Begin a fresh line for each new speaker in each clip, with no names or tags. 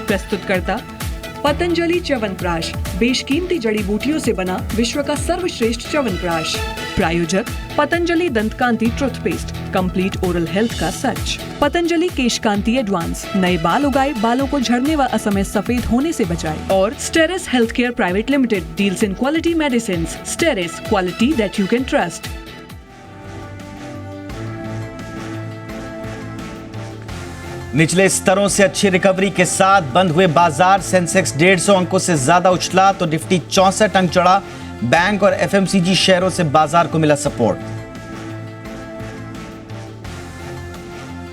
प्रस्तुतकर्ता पतंजलि च्यवनप्राश, बेशकीमती जड़ी बूटियों से बना विश्व का सर्वश्रेष्ठ च्यवनप्राश। प्रायोजक Patanjali Dantkanti toothpaste, complete oral health का सच। पतंजलि केशकांति एडवांस, नए बाल उगाए, बालों को झड़ने व असमय सफेद होने से बचाए। और Steris health care private limited deals in quality medicine. Steris, quality that you can trust.
निचले स्तरों से अच्छी रिकवरी के साथ बंद हुए बाजार। सेंसेक्स 150 अंकों से ज्यादा उछला तो निफ्टी 64 अंक चढ़ा। बैंक और एफएमसीजी शेयरों से बाजार को मिला सपोर्ट।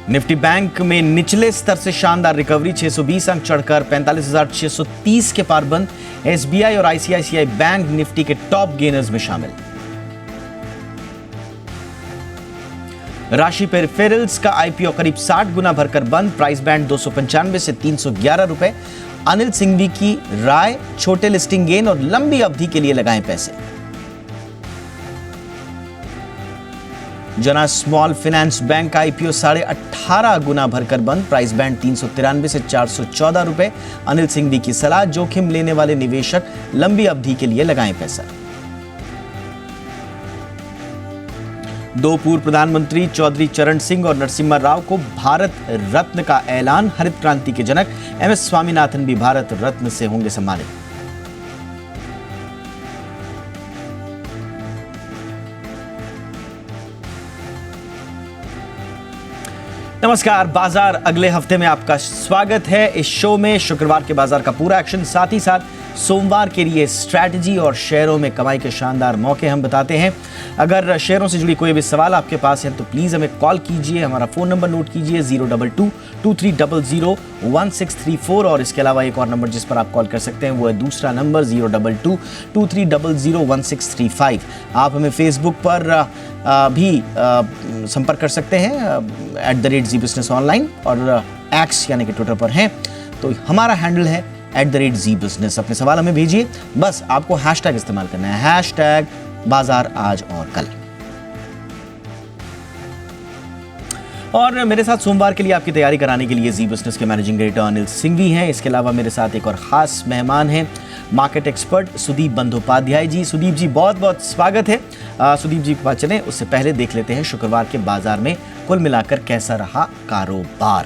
निफ्टी बैंक में निचले स्तर से शानदार रिकवरी, 620 अंक चढ़कर 45,630 के पार बंद। एसबीआई और आईसीआईसीआई बैंक निफ्टी के टॉप गेनर्स में शामिल। राशि पेरिफेरल्स का आईपीओ करीब 60 गुना भरकर बंद। प्राइस बैंड 295 से 311 रुपए। अनिल सिंघवी की राय, छोटे लिस्टिंग गेन और लंबी अवधि के लिए लगाएं पैसे। जना स्मॉल फाइनेंस बैंक का आईपीओ 18.5 गुना भरकर बंद। प्राइस बैंड 393 से 414 रुपए। अनिल सिंघवी की सलाह, जोखिम लेने वाले निवेशक लंबी अवधि के लिए लगाएं पैसा। दो पूर्व प्रधानमंत्री चौधरी चरण सिंह और नरसिम्हा राव को भारत रत्न का ऐलान। हरित क्रांति के जनक एमएस स्वामीनाथन भी भारत रत्न से होंगे सम्मानित। नमस्कार, बाजार अगले हफ्ते में आपका स्वागत है। इस शो में शुक्रवार के बाजार का पूरा एक्शन, साथ ही साथ सोमवार के लिए स्ट्रैटेजी और शेयरों में कमाई के शानदार मौके हम बताते हैं। अगर शेयरों से जुड़ी कोई भी सवाल आपके पास है तो प्लीज़ हमें कॉल कीजिए। हमारा फ़ोन नंबर नोट कीजिए 022-2300-1634। और इसके अलावा एक और नंबर जिस पर आप कॉल कर सकते हैं वो है दूसरा नंबर 022-2300-1635। आप हमें फेसबुक पर भी संपर्क कर सकते हैं @ZEE Business Online, और एक्स यानी कि ट्विटर पर हैं तो हमारा हैंडल है @ZEE Business। अपने सवाल हमें भेजिए, बस आपको हैशटैग इस्तेमाल करना है, हैशटैग बाजार आज और कल। और मेरे साथ सोमवार के लिए आपकी तैयारी कराने के लिए जी बिजनेस के मैनेजिंग डायरेक्टर अनिल सिंघवी हैं। इसके अलावा मेरे साथ एक और खास मेहमान हैं, मार्केट एक्सपर्ट सुदीप बंदोपाध्याय जी। सुदीप जी, बहुत बहुत स्वागत है। सुदीप जी के पास चलें, उससे पहले देख लेते हैं शुक्रवार के बाजार में कुल मिलाकर कैसा रहा कारोबार।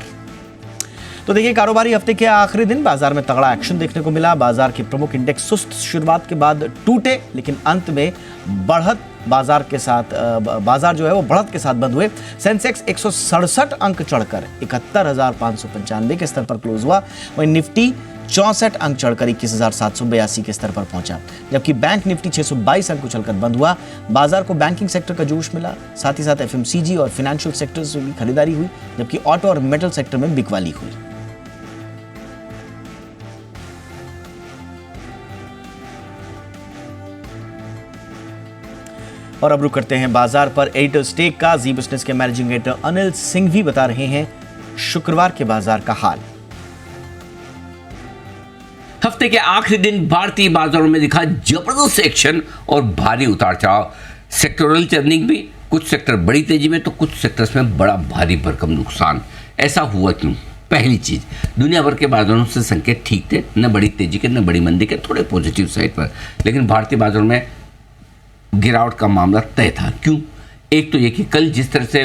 तो देखिए, कारोबारी हफ्ते के आखिरी दिन बाजार में तगड़ा एक्शन देखने को मिला। बाजार के प्रमुख इंडेक्स सुस्त शुरुआत के बाद टूटे, लेकिन अंत में बढ़त बाजार के साथ बाजार जो है वो बढ़त के साथ बंद हुए। सेंसेक्स 167 अंक चढ़कर 71,595 के स्तर पर क्लोज हुआ। वहीं निफ्टी 64 अंक चढ़कर 21,782 के स्तर पर पहुंचा, जबकि बैंक निफ्टी 622 अंक उछलकर बंद हुआ। बाजार को बैंकिंग सेक्टर का जोश मिला, साथ ही साथ एफएमसीजी और फाइनेंशियल सेक्टर से भी खरीदारी हुई, जबकि ऑटो और मेटल सेक्टर में बिकवाली हुई। और अब रुक करते हैं बाजार पर एडिटर स्टेक का। जी बिजनेस के मैनेजिंग एडिटर अनिल सिंघवी बता रहे हैं शुक्रवार के बाजार का हाल।
हफ्ते के आखिरी दिन भारतीय बाजारों में दिखा जबरदस्त एक्शन और भारी उतार चढ़ाव। सेक्टोरल चर्निंग भी, कुछ सेक्टर बड़ी तेजी में तो कुछ सेक्टर्स में बड़ा भारी भरकम नुकसान। ऐसा हुआ क्यों? पहली चीज, दुनिया भर के बाजारों से संकेत ठीक थे, न बड़ी तेजी के न बड़ी मंदी के, थोड़े पॉजिटिव साइड पर, लेकिन भारतीय बाजारों में गिरावट का मामला तय था। क्यों? एक तो ये कि कल जिस तरह से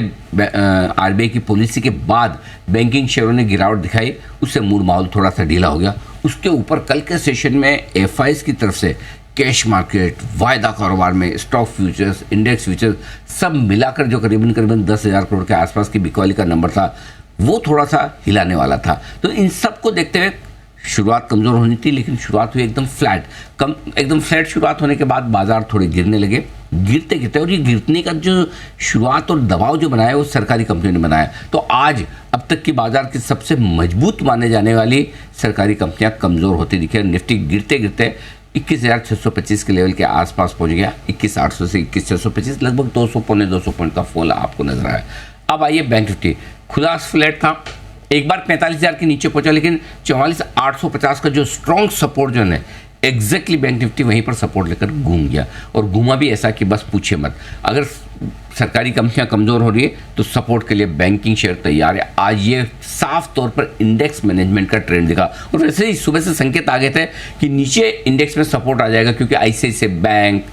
आरबीआई की पॉलिसी के बाद बैंकिंग शेयरों ने गिरावट दिखाई, उससे मूड माहौल थोड़ा सा ढीला हो गया। उसके ऊपर कल के सेशन में एफआईज की तरफ से कैश मार्केट, वायदा कारोबार में स्टॉक फ्यूचर्स, इंडेक्स फ्यूचर्स सब मिलाकर जो करीबन 10,000 करोड़ के आसपास की बिकवाली का नंबर था, वो थोड़ा सा हिलाने वाला था। तो इन सब को देखते हुए शुरुआत कमज़ोर होनी थी, लेकिन शुरुआत हुई एकदम फ्लैट शुरुआत होने के बाद बाजार थोड़े गिरने लगे, गिरते और ये गिरने का जो शुरुआत और दबाव जो बनाया वो सरकारी कंपनियों ने बनाया। तो आज अब तक की बाजार की सबसे मजबूत माने जाने वाली सरकारी कंपनियां कमज़ोर होती दिखी। निफ्टी गिरते 21,625 के लेवल के आसपास पहुंच गया। 21,800 से 21,625, लगभग 200 पॉइंट का फॉल आपको नजर आया। अब आइए बैंक निफ्टी, खुला फ्लैट था, एक बार 45,000 के नीचे पहुंचा, लेकिन 44,850 का जो स्ट्रॉन्ग सपोर्ट जो है एग्जैक्टली बैंक निफ्टी वहीं पर सपोर्ट लेकर घूम गया, और घूमा भी ऐसा कि बस पूछे मत। अगर सरकारी कंपनियां कमज़ोर हो रही है तो सपोर्ट के लिए बैंकिंग शेयर तैयार है। आज ये साफ तौर पर इंडेक्स मैनेजमेंट का ट्रेंड दिखा, और वैसे ही सुबह से संकेत आ गए थे कि नीचे इंडेक्स में सपोर्ट आ जाएगा, क्योंकि ICICI बैंक,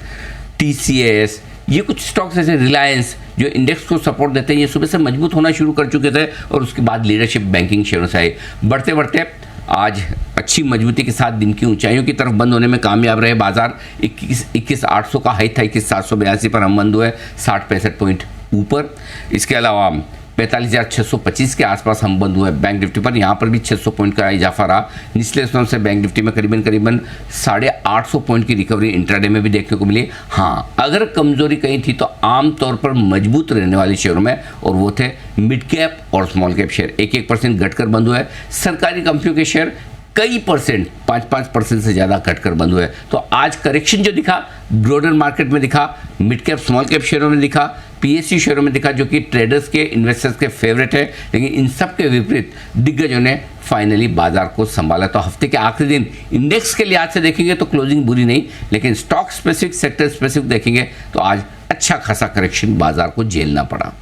TCS, ये कुछ स्टॉक्स ऐसे, रिलायंस, जो इंडेक्स को सपोर्ट देते हैं, ये सुबह से मजबूत होना शुरू कर चुके थे, और उसके बाद लीडरशिप बैंकिंग शेयरों से आई। बढ़ते बढ़ते आज अच्छी मजबूती के साथ दिन की ऊंचाइयों की तरफ बंद होने में कामयाब रहे बाजार। 21,800 का हाई था, 21,782 पर हम बंद हुए, 60-65 पॉइंट ऊपर। इसके अलावा 45,625 के आसपास हम बंद हुए बैंक निफ्टी पर, यहाँ पर भी 600 पॉइंट का इजाफा रहा। निचले स्तरों से बैंक निफ्टी में करीबन 850 पॉइंट की रिकवरी इंट्राडे में भी देखने को मिली। हाँ, अगर कमजोरी कहीं थी तो आमतौर पर मजबूत रहने वाले शेयरों में, और वो थे मिड कैप और स्मॉल कैप शेयर। 1% घटकर बंद हुए। सरकारी कंपनियों के शेयर कई परसेंट, 5% से ज़्यादा घटकर बंद हुए। तो आज करेक्शन जो दिखा ब्रॉडर मार्केट में दिखा, मिड कैप स्मॉल कैप शेयरों में दिखा, PSU शेयरों में दिखा, जो कि ट्रेडर्स के, इन्वेस्टर्स के फेवरेट है। लेकिन इन सब के विपरीत दिग्गजों ने फाइनली बाजार को संभाला। तो हफ्ते के आखिरी दिन इंडेक्स के लिहाज से देखेंगे तो क्लोजिंग बुरी नहीं, लेकिन स्टॉक स्पेसिफिक, सेक्टर स्पेसिफिक देखेंगे तो आज अच्छा खासा करेक्शन बाजार को झेलना पड़ा।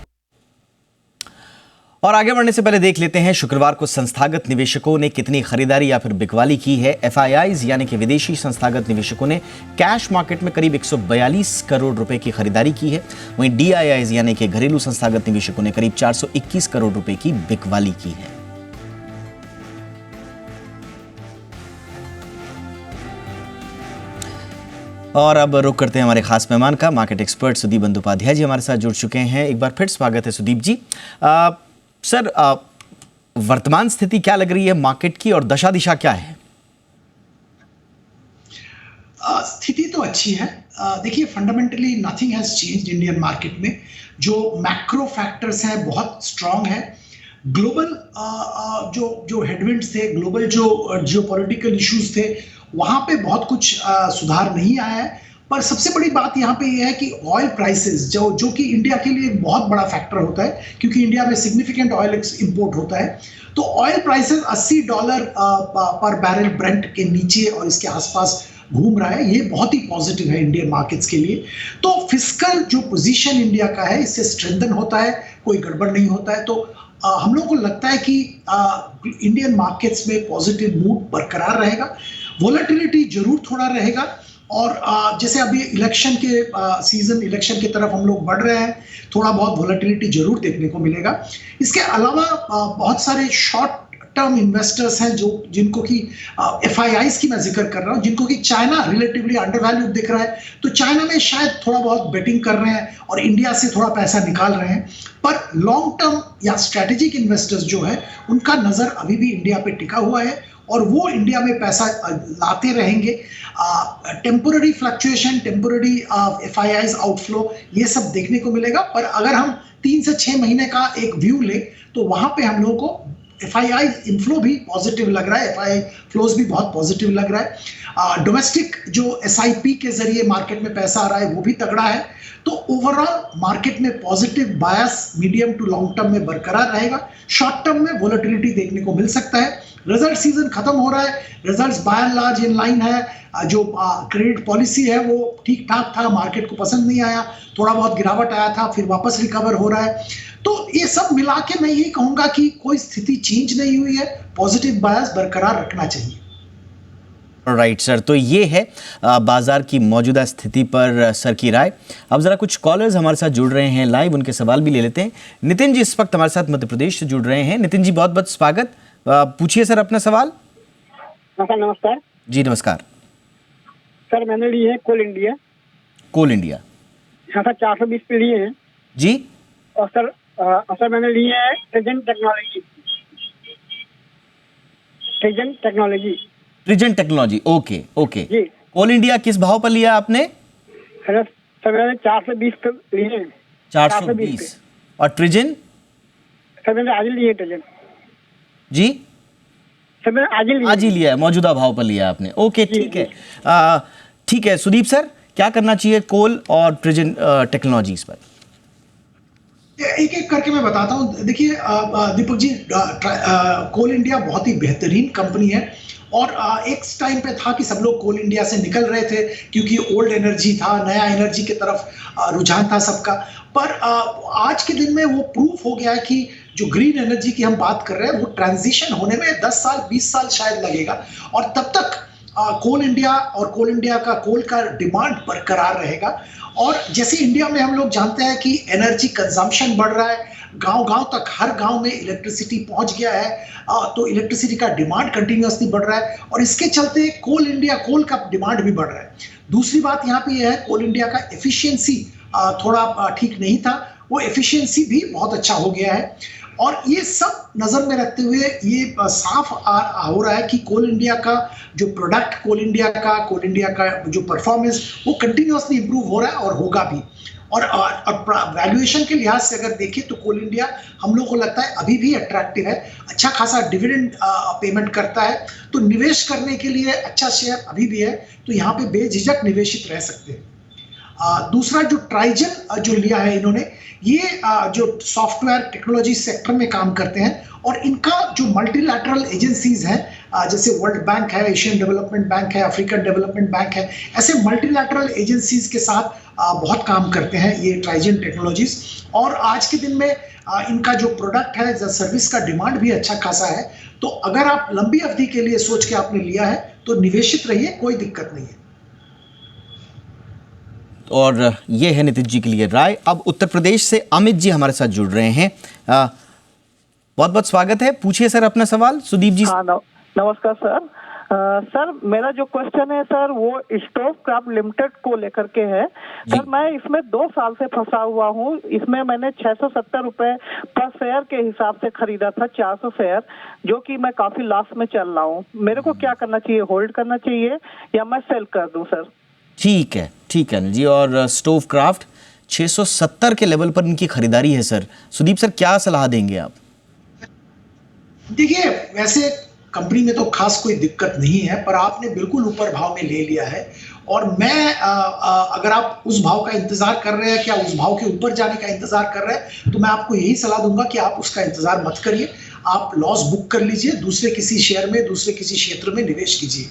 और आगे बढ़ने से पहले देख लेते हैं शुक्रवार को संस्थागत निवेशकों ने कितनी खरीदारी या फिर बिकवाली की है। FIIs यानी कि विदेशी संस्थागत निवेशकों ने कैश मार्केट में करीब 142 करोड़ रुपए की खरीदारी की है। वहीं DIIs यानी कि घरेलू संस्थागत निवेशकों ने करीब 421 करोड़ रुपए की बिकवाली की है। और अब रुक करते हैं हमारे खास मेहमान का। मार्केट एक्सपर्ट सुदीप बंदोपाध्याय जी हमारे साथ जुड़ चुके हैं। एक बार फिर स्वागत है सुदीप जी। सर, वर्तमान स्थिति क्या लग रही है मार्केट की, और दशा दिशा क्या है?
स्थिति तो अच्छी है। देखिए, fundamentally nothing has changed Indian market में। जो मैक्रो फैक्टर्स हैं बहुत स्ट्रांग है। ग्लोबल जो हेडविंड्स थे, ग्लोबल जो जियोपॉलिटिकल इश्यूज थे, वहां पे बहुत कुछ सुधार नहीं आया है। पर सबसे बड़ी बात यहाँ पे ये है कि ऑयल प्राइसेस जो कि इंडिया के लिए बहुत बड़ा फैक्टर होता है, क्योंकि इंडिया में सिग्निफिकेंट ऑयल इंपोर्ट होता है। तो ऑयल प्राइसेस $80 पर बैरल ब्रेंट के नीचे और इसके आसपास घूम रहा है। ये बहुत ही पॉजिटिव है इंडियन मार्केट्स के लिए। तो फिस्कल जो पोजीशन इंडिया का है, इससे स्ट्रेंथन होता है, कोई गड़बड़ नहीं होता है। तो हम लोग को लगता है कि इंडियन मार्केट्स में पॉजिटिव मूड बरकरार रहेगा। वोलेटिलिटी जरूर थोड़ा रहेगा, और जैसे अभी इलेक्शन के सीजन, इलेक्शन की तरफ हम लोग बढ़ रहे हैं, थोड़ा बहुत वोलेटिलिटी जरूर देखने को मिलेगा। इसके अलावा बहुत सारे शॉर्ट टर्म इन्वेस्टर्स हैं जिनको कि FIIs की मैं जिक्र कर रहा हूं, जिनको कि चाइना रिलेटिवली अंडरवैल्यूड दिख रहा है, तो चाइना में शायद थोड़ा बहुत बेटिंग कर रहे हैं और इंडिया से थोड़ा पैसा निकाल रहे हैं। पर लॉन्ग टर्म या स्ट्रेटेजिक इन्वेस्टर्स जो है, उनका नजर अभी भी इंडिया पे टिका हुआ है, और वो इंडिया में पैसा लाते रहेंगे। Temporary fluctuation, temporary FIIs outflow, ये सब देखने को मिलेगा। पर अगर हम 3 से 6 महीने का एक व्यू लें, तो वहां पे हम लोगों को FII इनफ्लो भी पॉजिटिव लग रहा है, FII फ्लोज भी बहुत पॉजिटिव लग रहा है। डोमेस्टिक जो SIP के जरिए मार्केट में पैसा आ रहा है, वो भी तगड़ा है। तो ओवरऑल मार्केट में positive bias medium to long term में बरकरार रहेगा। शॉर्ट टर्म में वोलेटिलिटी देखने को मिल सकता है। रिजल्ट सीजन खत्म हो रहा है, results bye and large in line है। जो क्रेडिट पॉलिसी है वो ठीक ठाक था, मार्केट को पसंद नहीं आया, थोड़ा बहुत गिरावट आया था, फिर वापस रिकवर हो रहा है। तो ये सब मिला के मैं यही कहूंगा कि कोई स्थिति चेंज नहीं हुई है, पॉजिटिव बायस बरकरार रखना चाहिए।
राइट सर, तो ये है बाजार की मौजूदा स्थिति पर सर की राय। अब जरा कुछ कॉलर्स हमारे साथ जुड़ रहे हैं लाइव, उनके सवाल भी ले लेते हैं। नितिन जी इस वक्त हमारे साथ मध्य प्रदेश से जुड़ रहे हैं। नितिन जी बहुत बहुत स्वागत, पूछिए सर अपना सवाल।
सर नमस्कार।
जी नमस्कार
सर, मैंने लिए है कोल इंडिया।
कोल इंडिया,
हाँ सर, 420 पे लिए हैं
जी।
और सर मैंने लिए है ट्रिजेंट टेक्नोलॉजी।
टेक्नोलॉजी, ओके ओके
जी।
कोल इंडिया किस भाव पर लिया आपने?
सर मैंने 420 पे लिए हैं।
420। और ट्रिजन?
सर मैंने आज लिए ट्रिजन
जी।
सर मैंने
आज ही लिया है, मौजूदा भाव पर लिया आपने, ओके ठीक है। ठीक है सुदीप सर, क्या करना चाहिए कोल और ट्रिजन टेक्नोलॉजीज पर?
एक एक करके मैं बताता हूं। देखिए दीपक जी, कोल इंडिया बहुत ही बेहतरीन कंपनी है, और एक टाइम पे था कि सब लोग कोल इंडिया से निकल रहे थे क्योंकि ओल्ड एनर्जी था, नया एनर्जी की तरफ रुझान था सबका। पर आज के दिन में वो प्रूफ हो गया है कि जो ग्रीन एनर्जी की हम बात कर रहे हैं वो ट्रांजिशन होने में 10 साल 20 साल शायद लगेगा, और तब तक कोल इंडिया का कोल का डिमांड बरकरार रहेगा। और जैसे इंडिया में हम लोग जानते हैं कि एनर्जी कंजम्पशन बढ़ रहा है, गांव-गांव तक हर गांव में इलेक्ट्रिसिटी पहुंच गया है, तो इलेक्ट्रिसिटी का डिमांड कंटिन्यूअसली बढ़ रहा है और इसके चलते कोल का डिमांड भी बढ़ रहा है। दूसरी बात यहाँ पे यह है, कोल इंडिया का एफिशिएंसी थोड़ा ठीक नहीं था, वो एफिशिएंसी भी बहुत अच्छा हो गया है। और ये सब नजर में रखते हुए ये साफ हो रहा है कि कोल इंडिया का जो प्रोडक्ट, कोल इंडिया का जो परफॉर्मेंस वो कंटिन्यूअसली इंप्रूव हो रहा है और होगा भी। और वैल्यूएशन के लिहाज से अगर देखें तो कोल इंडिया हम लोग को लगता है अभी भी अट्रैक्टिव है, अच्छा खासा डिविडेंड पेमेंट करता है, तो निवेश करने के लिए अच्छा शेयर अभी भी है, तो यहाँ पे बेझिझक निवेशित रह सकते हैं। दूसरा जो ट्राइजन जो लिया है इन्होंने, ये जो सॉफ्टवेयर टेक्नोलॉजी सेक्टर में काम करते हैं और इनका जो मल्टीलैटरल एजेंसीज हैं, जैसे वर्ल्ड बैंक है, एशियन डेवलपमेंट बैंक है, अफ्रीकन डेवलपमेंट बैंक है, ऐसे मल्टीलैटरल एजेंसीज के साथ बहुत काम करते हैं ये ट्राइजन टेक्नोलॉजीज। और आज के दिन में इनका जो प्रोडक्ट है, सर्विस का डिमांड भी अच्छा खासा है, तो अगर आप लंबी अवधि के लिए सोच के आपने लिया है तो निवेशित रहिए, कोई दिक्कत नहीं है।
और ये है नितिन जी के लिए राय। अब उत्तर प्रदेश से अमित जी हमारे साथ जुड़ रहे हैं, बहुत बहुत स्वागत है, पूछिए सर अपना सवाल। सुदीप जी।
हाँ, नमस्कार सर। सर मेरा जो क्वेश्चन है सर वो स्टोव क्राफ्ट लिमिटेड को लेकर के है। सर मैं इसमें 2 साल से फंसा हुआ हूँ। इसमें मैंने 670 रुपए पर शेयर के हिसाब से खरीदा था, 400 शेयर, जो कि मैं काफी लॉस में चल रहा हूँ। मेरे को क्या करना चाहिए, होल्ड करना चाहिए या मैं सेल कर दूं सर?
ठीक है अनिल जी। और स्टोव क्राफ्ट 670 के लेवल पर इनकी खरीदारी है सर। सुदीप सर क्या सलाह देंगे आप?
देखिए, वैसे कंपनी में तो खास कोई दिक्कत नहीं है, पर आपने बिल्कुल ऊपर भाव में ले लिया है और मैं अगर आप उस भाव का इंतजार कर रहे हैं, क्या उस भाव के ऊपर जाने का इंतजार कर रहे हैं, तो मैं आपको यही सलाह दूंगा कि आप उसका इंतजार मत करिए, आप लॉस बुक कर लीजिए, दूसरे किसी शेयर में, दूसरे किसी क्षेत्र में निवेश कीजिए।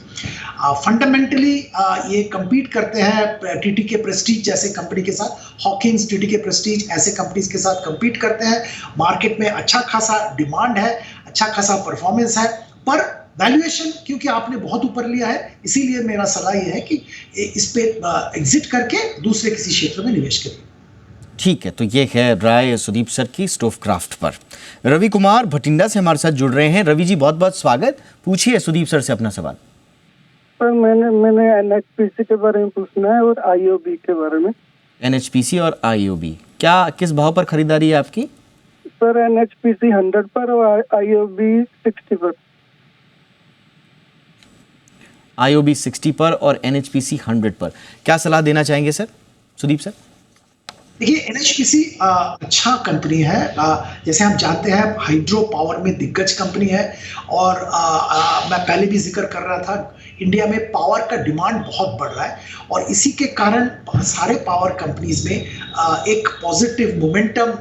फंडामेंटली ये compete करते हैं टीटी के प्रेस्टीज जैसे कंपनी के साथ, हॉकिंस, टीटी के प्रेस्टीज ऐसे कंपनीज के साथ compete करते हैं। मार्केट में अच्छा खासा डिमांड है, अच्छा खासा परफॉर्मेंस है, पर वैल्यूएशन क्योंकि आपने बहुत ऊपर लिया है, इसीलिए मेरा सलाह ये है कि इस पे एग्जिट करके दूसरे किसी क्षेत्र में निवेश करिए।
ठीक है, तो ये है राय सुदीप सर की स्टोव क्राफ्ट पर। रवि कुमार भटिंडा से हमारे साथ जुड़ रहे हैं। रवि जी बहुत बहुत स्वागत, पूछिए सुदीप सर से अपना सवाल।
सर मैंने एनएचपीसी के बारे में पूछना है और आईओबी के बारे में।
एनएचपीसी और आईओबी क्या किस भाव पर खरीदारी है आपकी?
सर एनएचपीसी 100 पर और आईओबी 60 पर।
आईओबी 60 पर और एनएचपीसी 100 पर, क्या सलाह देना चाहेंगे सर सुदीप सर?
देखिए, एनएचपीसी अच्छा कंपनी है, जैसे हम जानते हैं हाइड्रो पावर में दिग्गज कंपनी है और मैं पहले भी जिक्र कर रहा था, इंडिया में पावर का डिमांड बहुत बढ़ रहा है और इसी के कारण सारे पावर कंपनीज में एक पॉजिटिव मोमेंटम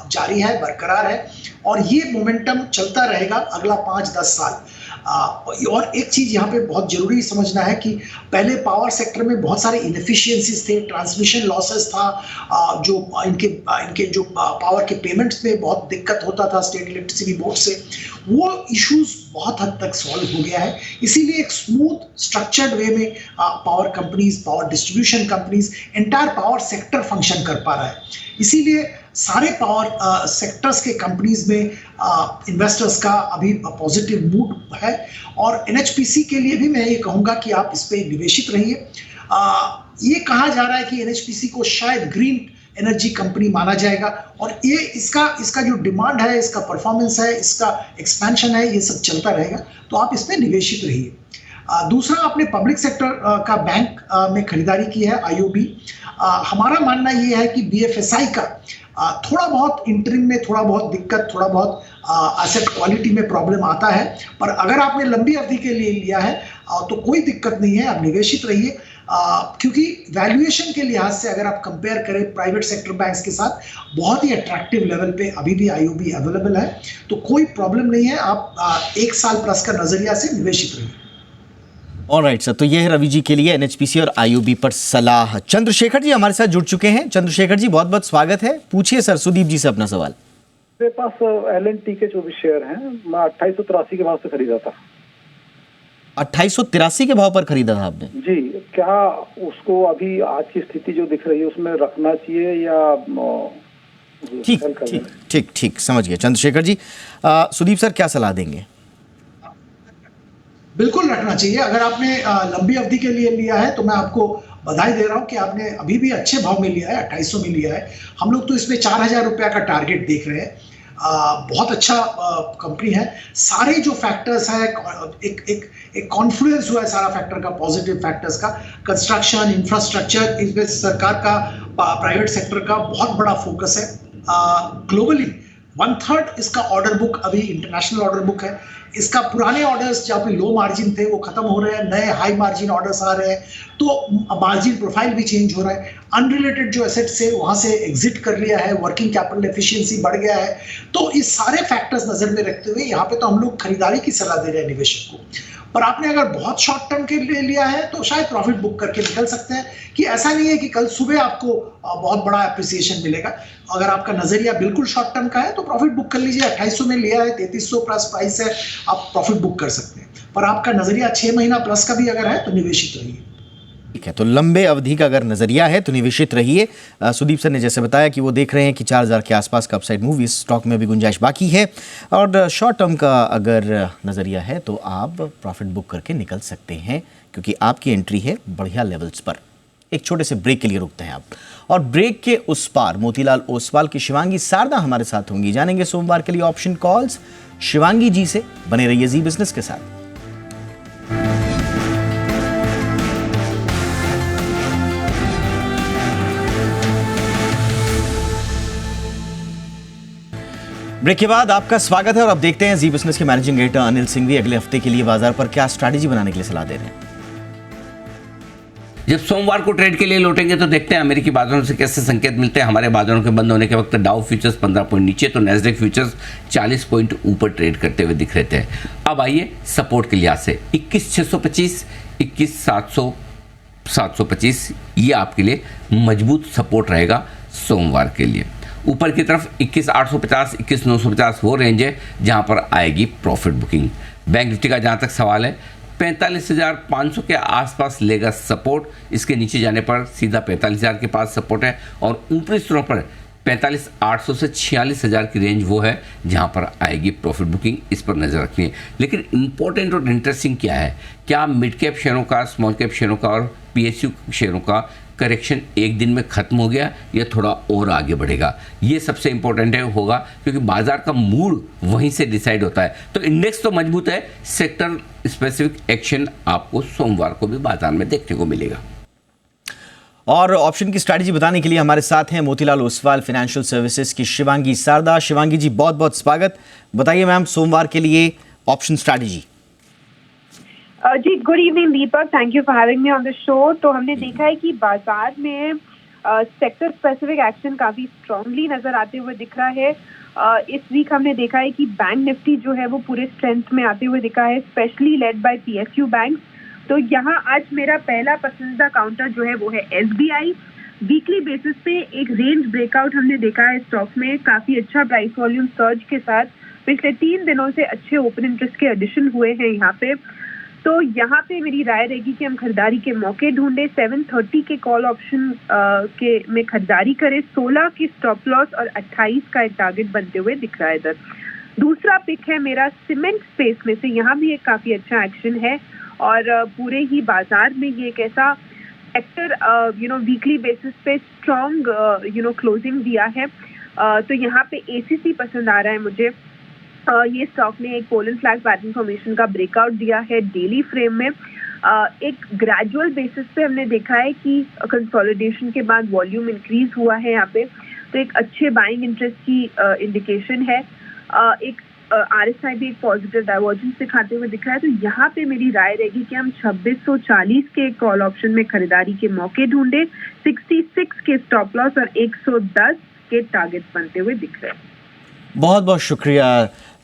जारी है, बरकरार है और ये मोमेंटम चलता रहेगा अगला 5-10 साल। और एक चीज यहाँ पे बहुत जरूरी समझना है कि पहले पावर सेक्टर में बहुत सारे इनएफिशिएंसीज थे, ट्रांसमिशन लॉसेस था, जो इनके जो पावर के पेमेंट्स में बहुत दिक्कत होता था स्टेट इलेक्ट्रिसिटी बोर्ड से, वो इश्यूज बहुत हद तक सॉल्व हो गया है। इसीलिए एक स्मूथ स्ट्रक्चर्ड वे में power companies, power distribution companies, entire power sector function कर पा रहा है। इसीलिए सारे पावर सेक्टर्स के कंपनीज में इन्वेस्टर्स का अभी पॉजिटिव मूड है और एनएचपीसी के लिए भी मैं ये कहूँगा कि आप इस पे निवेशित रहिए। ये कहा जा रहा है कि एनएचपीसी को शायद ग्रीन एनर्जी कंपनी माना जाएगा और ये इसका जो डिमांड है, इसका परफॉर्मेंस है, इसका एक्सपेंशन है, ये सब चलता रहेगा, तो आप इसमें निवेशित रहिए। दूसरा, आपने पब्लिक सेक्टर का बैंक में खरीदारी की है, आईओबी। हमारा मानना ये है कि बीएफएसआई का थोड़ा बहुत इंटरिम में थोड़ा बहुत दिक्कत, थोड़ा बहुत एसेट क्वालिटी में प्रॉब्लम आता है, पर अगर आपने लंबी अवधि के लिए लिया है तो कोई दिक्कत नहीं है, आप निवेशित रहिए। क्योंकि वैल्यूएशन के लिहाज से अगर आप कंपेयर करें प्राइवेट सेक्टर बैंक्स के साथ, बहुत ही अट्रैक्टिव लेवल पे अभी भी आईओबी अवेलेबल है, तो कोई प्रॉब्लम नहीं है, आप 1 साल प्लस का नजरिया से निवेशित रहिए।
ऑलराइट सर, तो ये है रवि जी के लिए एनएचपीसी और आईओबी पर सलाह। चंद्रशेखर जी हमारे साथ जुड़ चुके हैं। चंद्रशेखर जी बहुत बहुत स्वागत है, पूछिए सर सुदीप जी से अपना सवाल।
मेरे पास LNT के 24 शेयर हैं, मैं 2883 के भाव से खरीदा था।
2883 के भाव पर खरीदा था आपने?
जी, क्या उसको अभी आज की स्थिति जो दिख रही है उसमें रखना चाहिए या
ठीक ठीक ठीक ठीक, समझ गए चंद्रशेखर जी। सुदीप सर क्या सलाह देंगे?
बिल्कुल रखना चाहिए। अगर आपने लंबी अवधि के लिए लिया है तो मैं आपको बधाई दे रहा हूं कि आपने अभी भी अच्छे भाव में लिया है, 2800 में लिया है। हम लोग तो इसमें 4000 रुपया का टारगेट देख रहे हैं। बहुत अच्छा कंपनी है। सारे जो फैक्टर्स हैं, एक कॉन्फ्लुएंस हुआ है सारा फैक्टर का, पॉजिटिव फैक्टर्स का। कंस्ट्रक्शन, इंफ्रास्ट्रक्चर, इसमें सरकार का, प्राइवेट सेक्टर का बहुत बड़ा फोकस है। ग्लोबली 1/3 इसका ऑर्डर बुक अभी इंटरनेशनल ऑर्डर बुक है। इसका पुराने ऑर्डर्स जहाँ पे लो मार्जिन थे वो खत्म हो रहे हैं, नए हाई मार्जिन ऑर्डर्स आ रहे हैं, तो मार्जिन प्रोफाइल भी चेंज हो रहा है। अनरिलेटेड जो एसेट्स है वहाँ से एग्जिट कर लिया है, वर्किंग कैपिटल एफिशिएंसी बढ़ गया है। तो इस सारे फैक्टर्स नजर में रखते हुए यहाँ पे तो हम लोग खरीदारी की सलाह दे रहे हैं निवेशक को। पर आपने अगर बहुत शॉर्ट टर्म के लिए लिया है तो शायद प्रॉफिट बुक करके निकल सकते हैं, कि ऐसा नहीं है कि कल सुबह आपको बहुत बड़ा एप्रिसिएशन मिलेगा। अगर आपका नजरिया बिल्कुल शॉर्ट टर्म का है तो प्रॉफिट बुक कर लीजिए। 2800 में लिया है, 3300 प्लस प्राइस है, आप प्रॉफिट बुक कर सकते हैं। पर आपका नजरिया 6 महीना प्लस का भी अगर है तो निवेशित रहिए।
ठीक है, तो लंबे अवधि का अगर नजरिया है तो निवेशित रहिए। सुदीप सर ने जैसे बताया कि वो देख रहे हैं कि 4000 के आसपास का अपसाइड मूव इस स्टॉक में भी गुंजाइश बाकी है। और शॉर्ट टर्म का अगर नजरिया है तो आप प्रॉफिट बुक करके निकल सकते हैं, क्योंकि आपकी एंट्री है बढ़िया लेवल्स पर। एक छोटे से ब्रेक के लिए रुकते हैं आप, और ब्रेक के उस पार मोतीलाल ओसवाल की शिवांगी सारदा हमारे साथ होंगी। जानेंगे सोमवार के लिए ऑप्शन कॉल्स शिवांगी जी से। बने रहिए जी बिजनेस के साथ। ब्रेक के बाद आपका स्वागत है, और अब देखते हैं जी बिजनेस के मैनेजिंग एडिटर अनिल सिंघवी अगले हफ्ते के लिए बाजार पर क्या स्ट्रैटेजी बनाने के लिए सलाह दे रहे हैं।
जब सोमवार को ट्रेड के लिए लौटेंगे तो देखते हैं अमेरिकी बाजारों से कैसे संकेत मिलते हैं। हमारे बाजारों के बंद होने के वक्त डाउ फ्यूचर्स 15 पॉइंट नीचे तो नैस्डैक फ्यूचर्स 40 पॉइंट ऊपर ट्रेड करते हुए दिख रहे थे। अब आइए सपोर्ट के लिहाज से 21,625, 21,700, 725 ये आपके लिए मजबूत सपोर्ट रहेगा सोमवार के लिए। ऊपर की तरफ 21,850, 21,950 वो रेंज है जहां पर आएगी प्रॉफिट बुकिंग। बैंक निफ्टी का जहां तक सवाल है 45,500 के आसपास लेगा सपोर्ट। इसके नीचे जाने पर सीधा 45,000 के पास सपोर्ट है, और ऊपरी स्तरों पर 45,800 से 46,000 की रेंज वो है जहां पर आएगी प्रॉफिट बुकिंग। इस पर नज़र रखनी है। लेकिन इंपॉर्टेंट और इंटरेस्टिंग क्या है, क्या मिड कैप शेयरों का, स्मॉल कैप शेयरों का और PSU शेयरों का करेक्शन एक दिन में खत्म हो गया या थोड़ा और आगे बढ़ेगा? ये सबसे इंपॉर्टेंट है होगा, क्योंकि बाजार का मूड वहीं से डिसाइड होता है। तो इंडेक्स तो मजबूत है, सेक्टर स्पेसिफिक एक्शन आपको सोमवार को भी बाजार में देखने को मिलेगा।
और ऑप्शन की स्ट्रैटेजी बताने के लिए हमारे साथ हैं मोतीलाल ओसवाल फाइनेंशियल सर्विसेज की शिवांगी सारदा। शिवांगी जी बहुत बहुत स्वागत। बताइए मैम सोमवार के लिए ऑप्शन स्ट्रैटेजी।
जी good evening Deepak, thank you for having me on the show. तो हमने देखा है कि बाजार में सेक्टर स्पेसिफिक एक्शन काफी स्ट्रांगली नजर आते हुए दिख रहा है। इस वीक हमने देखा है कि बैंक निफ्टी जो है वो पूरे स्ट्रेंथ में आते हुए दिखा है, specially led by PSU bank. तो यहाँ आज मेरा पहला पसंदीदा काउंटर जो है वो है SBI। वीकली बेसिस पे एक रेंज ब्रेकआउट हमने देखा है स्टॉक में, काफी अच्छा प्राइस वॉल्यूम सर्ज के साथ पिछले 3 दिनों से अच्छे ओपन इंटरेस्ट के एडिशन हुए हैं यहाँ पे। तो यहाँ पे मेरी राय रहेगी कि हम खरीदारी के मौके ढूंढे। 730 के कॉल ऑप्शन के में खरीदारी करें। 16 की स्टॉप लॉस और 28 का एक टारगेट बनते हुए दिख रहा है इधर। दूसरा पिक है मेरा सीमेंट स्पेस में से, यहाँ भी एक काफी अच्छा एक्शन है, और पूरे ही बाजार में ये एक ऐसा सेक्टर वीकली बेसिस पे स्ट्रॉन्ग क्लोजिंग दिया है। तो यहाँ पे ACC पसंद आ रहा है मुझे। ये स्टॉक ने एक पोलन फ्लैग पैटर्न फॉर्मेशन का ब्रेकआउट दिया है डेली फ्रेम में। एक ग्रेजुअल बेसिस पे हमने देखा है कि कंसोलिडेशन के बाद वॉल्यूम इंक्रीज हुआ है यहाँ पे, तो एक अच्छे बाइंग इंटरेस्ट की इंडिकेशन है। एक RSI भी एक पॉजिटिव डाइवर्जेंस दिखाते हुए दिख रहा है। तो यहाँ पे मेरी राय रहेगी कि हम 2640 के कॉल ऑप्शन में खरीदारी के मौके ढूंढे। 66 के स्टॉप लॉस और 110 के टारगेट बनते हुए दिख रहे हैं।
बहुत बहुत शुक्रिया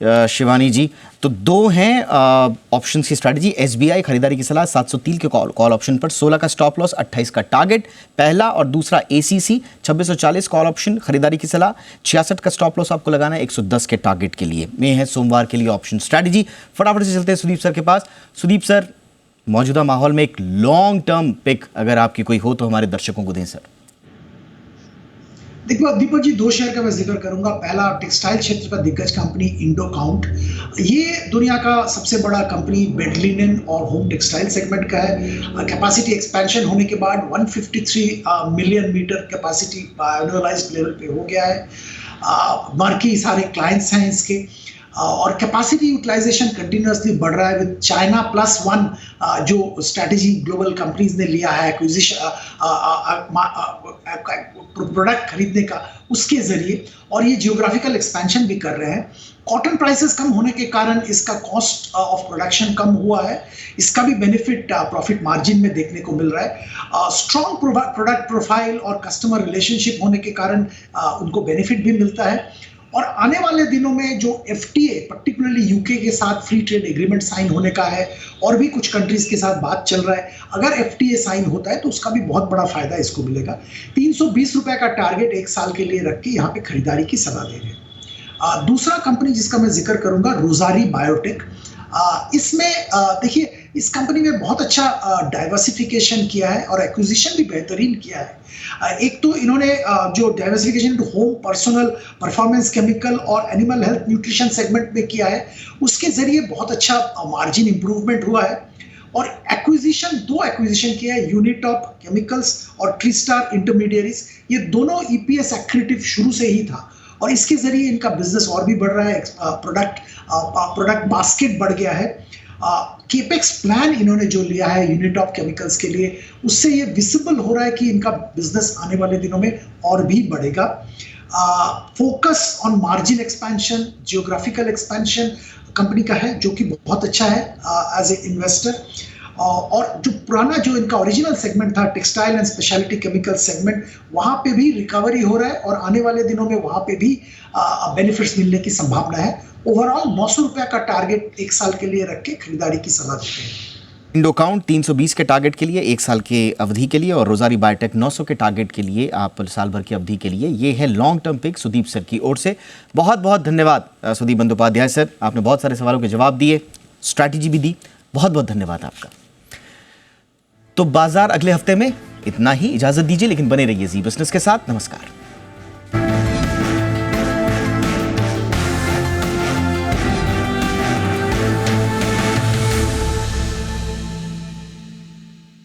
शिवानी जी, तो दो हैं ऑप्शंस की स्ट्रैटेजी। SBI खरीदारी की सलाह 703 के कॉल ऑप्शन पर 16 का स्टॉप लॉस, 28 का टारगेट, पहला, और दूसरा ACC 2640 कॉल ऑप्शन खरीदारी की सलाह, 66 का स्टॉप लॉस आपको लगाना है 110 के टारगेट के लिए। में है सोमवार के लिए ऑप्शन स्ट्रैटेजी। फटाफट से चलते हैं सुदीप सर के पास। सुदीप सर, मौजूदा माहौल में एक लॉन्ग टर्म पिक अगर आपकी कोई हो तो हमारे दर्शकों को दें सर।
देखो दीपक जी, दो शेयर का मैं जिक्र करूंगा। पहला, टेक्सटाइल क्षेत्र का दिग्गज कंपनी इंडोकाउंट। ये दुनिया का सबसे बड़ा कंपनी बेड लिनन और होम टेक्सटाइल सेगमेंट का है। कैपेसिटी एक्सपेंशन होने के बाद 153 million metre capacity annualised level पे हो गया है। मार्की सारे क्लाइंट्स हैं इसके, और कैपेसिटी यूटिलाइजेशन कंटिन्यूसली बढ़ रहा है विद चाइना +1 जो स्ट्रैटेजी ग्लोबल कंपनीज ने लिया है एक्विजिशन प्रोडक्ट खरीदने का, उसके जरिए, और ये जियोग्राफिकल एक्सपेंशन भी कर रहे हैं। कॉटन प्राइसेस कम होने के कारण इसका कॉस्ट ऑफ प्रोडक्शन कम हुआ है, इसका भी बेनिफिट प्रॉफिट मार्जिन में देखने को मिल रहा है। स्ट्रॉन्ग प्रोडक्ट प्रोफाइल और कस्टमर रिलेशनशिप होने के कारण उनको बेनिफिट भी मिलता है। और आने वाले दिनों में जो FTA पर्टिकुलरली UK के साथ फ्री ट्रेड एग्रीमेंट साइन होने का है, और भी कुछ कंट्रीज के साथ बात चल रहा है, अगर FTA साइन होता है तो उसका भी बहुत बड़ा फायदा इसको मिलेगा। 320 रुपए का टारगेट 1 साल के लिए रख के यहाँ पे खरीदारी की सलाह दे रहे हैं। दूसरा कंपनी जिसका मैं जिक्र करूंगा, रोजारी बायोटेक। इसमें देखिए, इस कंपनी में बहुत अच्छा डाइवर्सिफिकेशन किया है और एक्विजिशन भी बेहतरीन किया है। एक तो इन्होंने जो diversification to home, personal, performance chemical और एनिमल हेल्थ न्यूट्रिशन सेगमेंट में किया है, उसके जरिए बहुत अच्छा मार्जिन इंप्रूवमेंट हुआ है। और दो एक्विजिशन किया है, यूनिटॉप केमिकल्स और ट्रीस्टार इंटरमीडिएरीज। ये दोनों EPS एक्रेटिव शुरू से ही था, और इसके जरिए इनका बिजनेस और भी बढ़ रहा है। प्रोडक्ट बास्केट बढ़ गया है। केपेक्स प्लान इन्होंने जो लिया है यूनिटॉप केमिकल्स के लिए, उससे ये विजिबल हो रहा है कि इनका बिजनेस आने वाले दिनों में और भी बढ़ेगा। Focus on margin expansion, geographical expansion company का है, जो कि बहुत अच्छा है एज ए इन्वेस्टर। और जो पुराना जो इनका ओरिजिनल सेगमेंट था, textile and speciality chemical segment, वहाँ पे भी रिकवरी हो रहा है, और आने वाले दिनों में वहाँ पे भी बेनिफिट्स मिलने की संभावना है। ओवरऑल 900 रुपये का टारगेट 1 साल के लिए रख के खरीदारी की सलाह देते हैं।
इंडोकाउंट 320 के टारगेट के लिए 1 साल के अवधि के लिए, और रोजारी बायोटेक 900 के टारगेट के लिए आप साल भर की अवधि के लिए। ये है long term pick Sudeep sir की ओर से। बहुत बहुत धन्यवाद सुदीप बंदोपाध्याय सर, आपने बहुत सारे सवालों के जवाब दिए, स्ट्रैटेजी भी दी। बहुत बहुत धन्यवाद आपका। तो बाजार अगले हफ्ते में इतना ही, इजाजत दीजिए, लेकिन बने रहिए जी बिजनेस के साथ। नमस्कार।